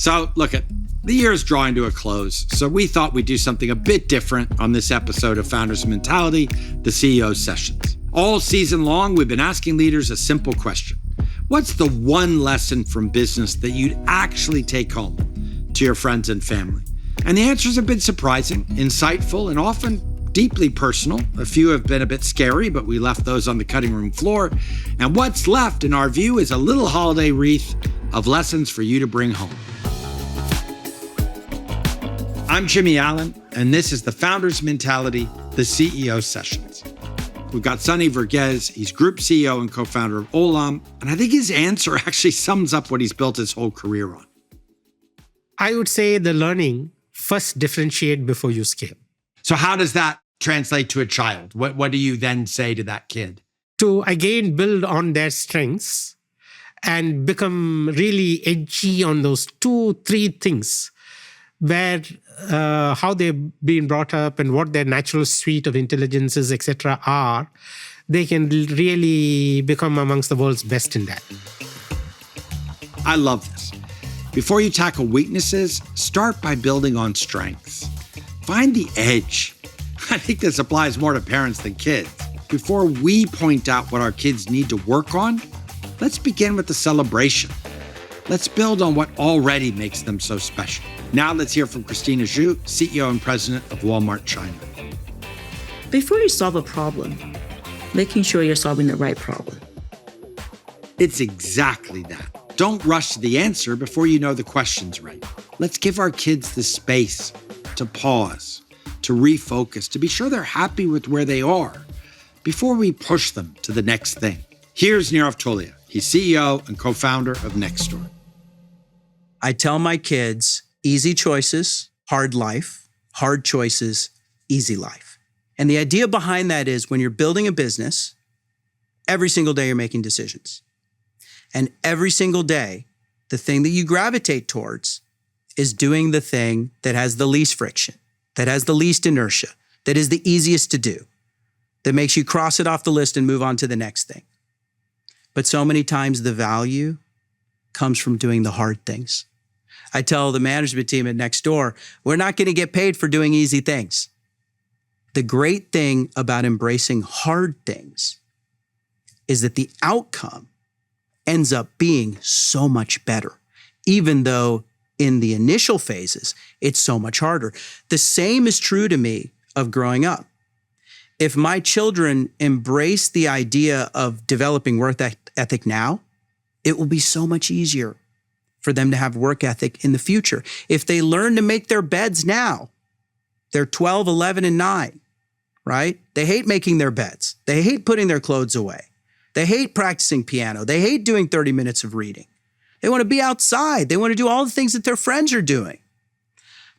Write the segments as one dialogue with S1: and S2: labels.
S1: So the year is drawing to a close, so we thought we'd do something a bit different on this episode of Founders Mentality, the CEO Sessions. All season long, we've been asking leaders a simple question. What's the one lesson from business that you'd actually take home to your friends and family? And the answers have been surprising, insightful, and often deeply personal. A few have been a bit scary, but we left those on the cutting room floor. And what's left, in our view, is a little holiday wreath of lessons for you to bring home. I'm Jimmy Allen, and this is the Founders Mentality, the CEO Sessions. We've got Sunny Verghese. He's Group CEO and co-founder of Olam, and I think his answer actually sums up what he's built his whole career on.
S2: I would say the learning, first differentiate before you scale.
S1: So how does that translate to a child? What do you then say to that kid?
S2: To, again, build on their strengths and become really edgy on those 2-3 things where how they've been brought up and what their natural suite of intelligences, etc. are, they can really become amongst the world's best in that.
S1: I love this. Before you tackle weaknesses, start by building on strengths. Find the edge. I think this applies more to parents than kids. Before we point out what our kids need to work on, let's begin with the celebration. Let's build on what already makes them so special. Now let's hear from Christina Zhu, CEO and President of Walmart China.
S3: Before you solve a problem, making sure you're solving the right problem.
S1: It's exactly that. Don't rush to the answer before you know the question's right. Let's give our kids the space to pause, to refocus, to be sure they're happy with where they are before we push them to the next thing. Here's Nirav Tolia. He's CEO and co-founder of Nextdoor.
S4: I tell my kids, easy choices, hard life, hard choices, easy life. And the idea behind that is when you're building a business, every single day you're making decisions. And every single day, the thing that you gravitate towards is doing the thing that has the least friction, that has the least inertia, that is the easiest to do, that makes you cross it off the list and move on to the next thing. But so many times the value comes from doing the hard things. I tell the management team at Nextdoor, we're not going to get paid for doing easy things. The great thing about embracing hard things is that the outcome ends up being so much better, even though in the initial phases, it's so much harder. The same is true to me of growing up. If my children embrace the idea of developing work ethic now, it will be so much easier for them to have work ethic in the future. If they learn to make their beds now, they're 12, 11, and 9, right? They hate making their beds. They hate putting their clothes away. They hate practicing piano. They hate doing 30 minutes of reading. They want to be outside. They want to do all the things that their friends are doing.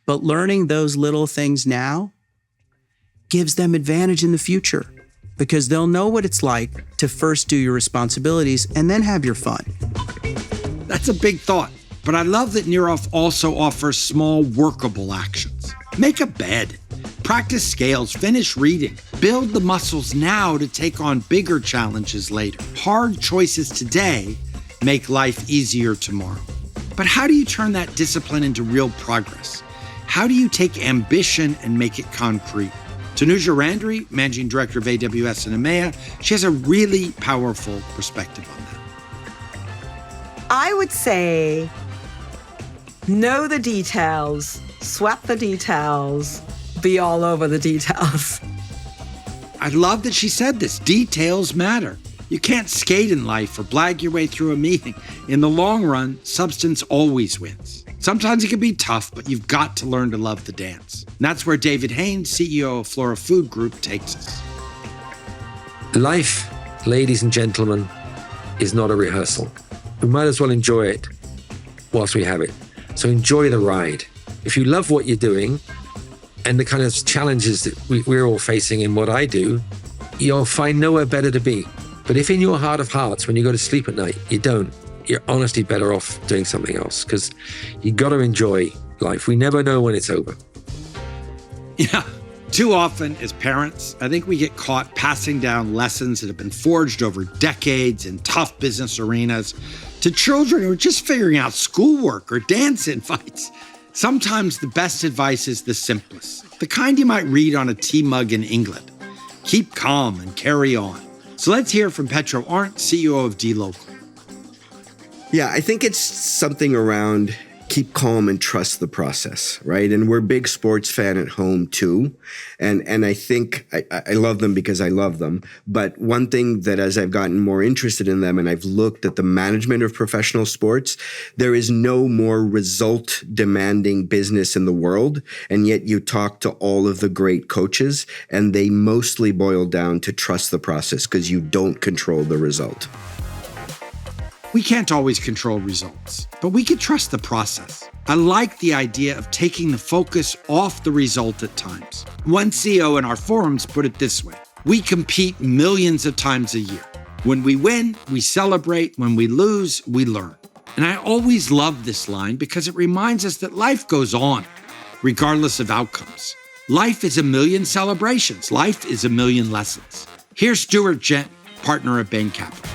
S4: But learning those little things now gives them advantage in the future because they'll know what it's like to first do your responsibilities and then have your fun.
S1: That's a big thought, but I love that Nirav also offers small workable actions. Make a bed, practice scales, finish reading, build the muscles now to take on bigger challenges later. Hard choices today make life easier tomorrow. But how do you turn that discipline into real progress? How do you take ambition and make it concrete? Tanuja Randri, Managing Director of AWS and EMEA, she has a really powerful perspective on that.
S5: I would say know the details, sweat the details, be all over the details.
S1: I love that she said this. Details matter. You can't skate in life or blag your way through a meeting. In the long run, substance always wins. Sometimes it can be tough, but you've got to learn to love the dance. And that's where David Haynes, CEO of Flora Food Group, takes us.
S6: Life, ladies and gentlemen, is not a rehearsal. We might as well enjoy it whilst we have it. So enjoy the ride. If you love what you're doing and the kind of challenges that we're all facing in what I do, you'll find nowhere better to be. But if in your heart of hearts, when you go to sleep at night, you don't, you're honestly better off doing something else because you got to enjoy life. We never know when it's over.
S1: Yeah. Too often as parents, I think we get caught passing down lessons that have been forged over decades in tough business arenas to children who are just figuring out schoolwork or dance invites. Sometimes the best advice is the simplest, the kind you might read on a tea mug in England. Keep calm and carry on. So let's hear from Petro Arndt, CEO of dLocal.
S7: Yeah, I think it's something around keep calm and trust the process, right? And we're big sports fan at home too. And I think I love them because I love them. But one thing that as I've gotten more interested in them and I've looked at the management of professional sports, there is no more result demanding business in the world. And yet you talk to all of the great coaches and they mostly boil down to trust the process because you don't control the result.
S1: We can't always control results, but we can trust the process. I like the idea of taking the focus off the result at times. One CEO in our forums put it this way: we compete millions of times a year. When we win, we celebrate. When we lose, we learn. And I always love this line because it reminds us that life goes on, regardless of outcomes. Life is a million celebrations. Life is a million lessons. Here's Stuart Gent, partner at Bain Capital.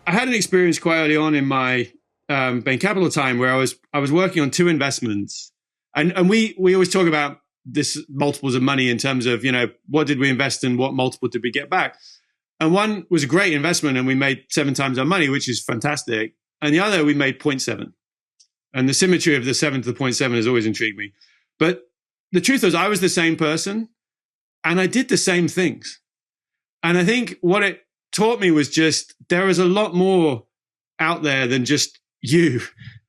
S8: I had an experience quite early on in my Bain Capital time where I was working on two investments, and we always talk about this multiples of money in terms of, you know, what did we invest in, what multiple did we get back, and one was a great investment and we made 7 times our money, which is fantastic, and the other we made 0.7, and the symmetry of the 7 to the 0.7 has always intrigued me. But the truth is, I was the same person and I did the same things, and I think what it taught me was just there is a lot more out there than just you,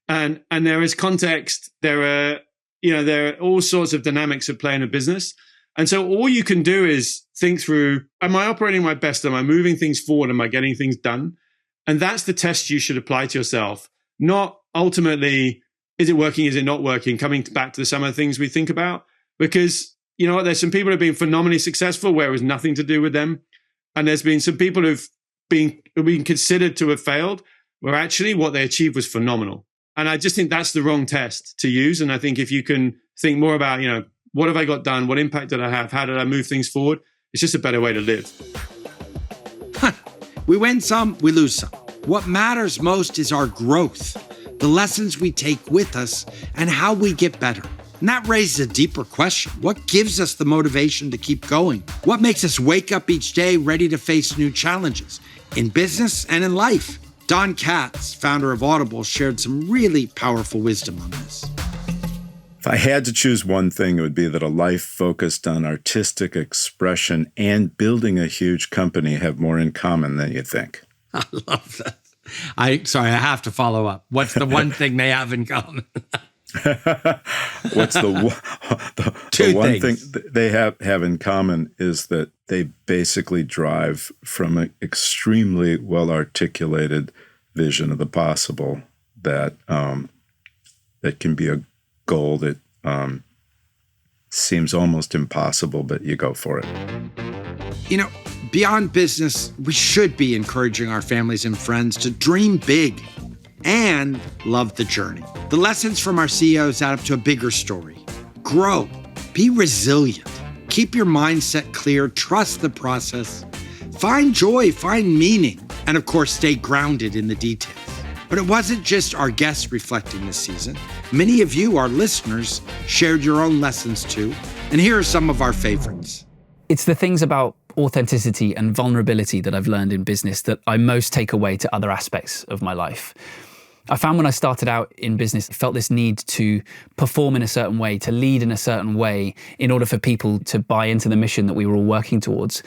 S8: and there is context. There are all sorts of dynamics at play in a business, and so all you can do is think through: am I operating my best? Am I moving things forward? Am I getting things done? And that's the test you should apply to yourself. Not ultimately, is it working? Is it not working? Coming back to some of the things we think about, because you know what? There's some people who have been phenomenally successful where it was nothing to do with them. And there's been some people who've been considered to have failed where actually what they achieved was phenomenal. And I just think that's the wrong test to use. And I think if you can think more about, you know, what have I got done? What impact did I have? How did I move things forward? It's just a better way to live.
S1: We win some, we lose some. What matters most is our growth, the lessons we take with us, and how we get better. And that raises a deeper question. What gives us the motivation to keep going? What makes us wake up each day ready to face new challenges in business and in life? Don Katz, founder of Audible, shared some really powerful wisdom on this.
S9: If I had to choose one thing, it would be that a life focused on artistic expression and building a huge company have more in common than you think.
S1: I love that. I have to follow up. What's the one thing they have in common?
S9: What's the one thing they have in common is that they basically drive from an extremely well-articulated vision of the possible that can be a goal that seems almost impossible, but you go for it.
S1: You know, beyond business, we should be encouraging our families and friends to dream big and love the journey. The lessons from our CEOs add up to a bigger story. Grow, be resilient, keep your mindset clear, trust the process, find joy, find meaning, and of course, stay grounded in the details. But it wasn't just our guests reflecting this season. Many of you, our listeners, shared your own lessons too. And here are some of our favorites.
S10: It's the things about authenticity and vulnerability that I've learned in business that I most take away to other aspects of my life. I found when I started out in business, I felt this need to perform in a certain way, to lead in a certain way in order for people to buy into the mission that we were all working towards.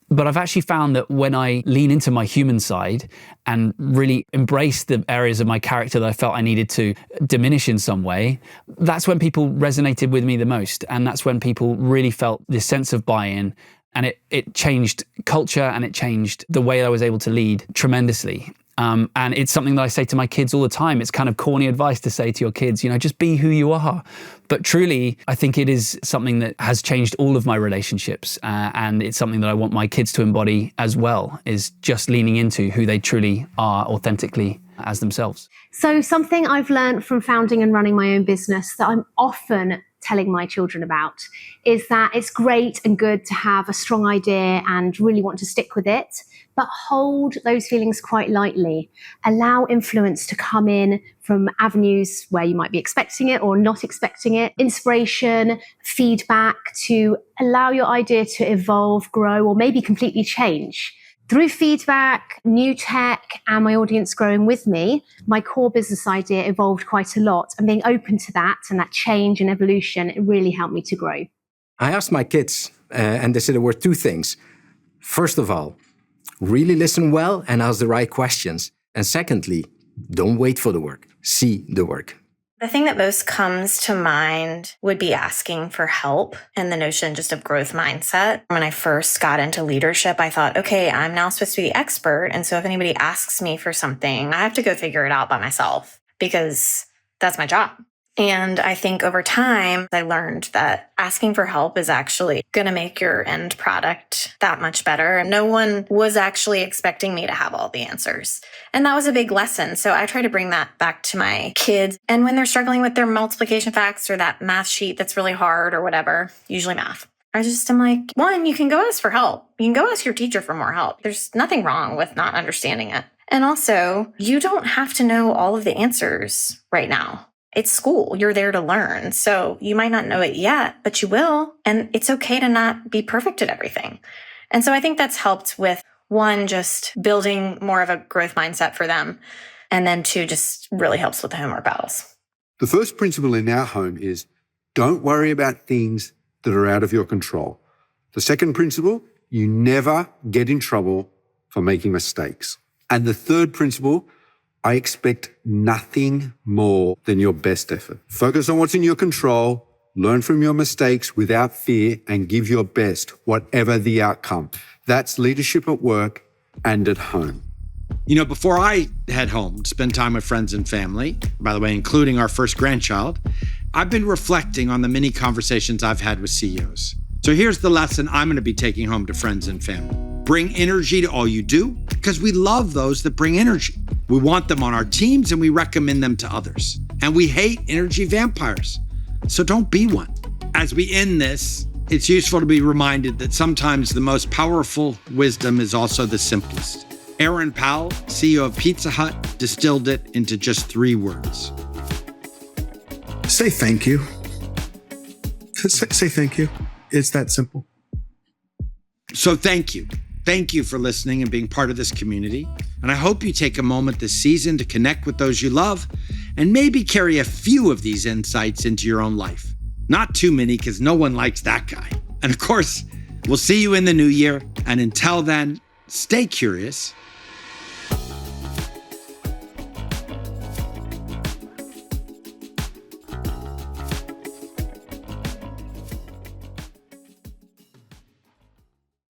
S10: But I've actually found that when I lean into my human side and really embrace the areas of my character that I felt I needed to diminish in some way, that's when people resonated with me the most. And that's when people really felt this sense of buy-in. And it changed culture and it changed the way I was able to lead tremendously. And it's something that I say to my kids all the time. It's kind of corny advice to say to your kids, you know, just be who you are. But truly, I think it is something that has changed all of my relationships. And it's something that I want my kids to embody as well, is just leaning into who they truly are authentically as themselves.
S11: So something I've learned from founding and running my own business that I'm often telling my children about is that it's great and good to have a strong idea and really want to stick with it, but hold those feelings quite lightly. Allow influence to come in from avenues where you might be expecting it or not expecting it. Inspiration, feedback, to allow your idea to evolve, grow, or maybe completely change. Through feedback, new tech, and my audience growing with me, my core business idea evolved quite a lot. And being open to that and that change and evolution, it really helped me to grow.
S12: I asked my kids, and they said there were two things. First of all, really listen well and ask the right questions. And secondly, don't wait for the work. See the work.
S13: The thing that most comes to mind would be asking for help and the notion just of growth mindset. When I first got into leadership, I thought, okay, I'm now supposed to be the expert. And so if anybody asks me for something, I have to go figure it out by myself because that's my job. And I think over time, I learned that asking for help is actually going to make your end product that much better. And no one was actually expecting me to have all the answers. And that was a big lesson. So I try to bring that back to my kids. And when they're struggling with their multiplication facts or that math sheet that's really hard or whatever, usually math, I'm like, one, you can go ask for help. You can go ask your teacher for more help. There's nothing wrong with not understanding it. And also, you don't have to know all of the answers right now. It's school. You're there to learn. So you might not know it yet, but you will. And it's okay to not be perfect at everything. And so I think that's helped with, one, just building more of a growth mindset for them. And then two, just really helps with the homework battles.
S14: The first principle in our home is don't worry about things that are out of your control. The second principle, you never get in trouble for making mistakes. And the third principle, I expect nothing more than your best effort. Focus on what's in your control, learn from your mistakes without fear, and give your best, whatever the outcome. That's leadership at work and at home.
S1: You know, before I head home to spend time with friends and family, by the way, including our first grandchild, I've been reflecting on the many conversations I've had with CEOs. So here's the lesson I'm going to be taking home to friends and family. Bring energy to all you do because we love those that bring energy. We want them on our teams and we recommend them to others. And we hate energy vampires. So don't be one. As we end this, it's useful to be reminded that sometimes the most powerful wisdom is also the simplest. Aaron Powell, CEO of Pizza Hut, distilled it into just 3 words.
S15: Say thank you. Say thank you. It's that simple.
S1: So thank you. Thank you for listening and being part of this community. And I hope you take a moment this season to connect with those you love and maybe carry a few of these insights into your own life. Not too many, because no one likes that guy. And of course, we'll see you in the new year. And until then, stay curious,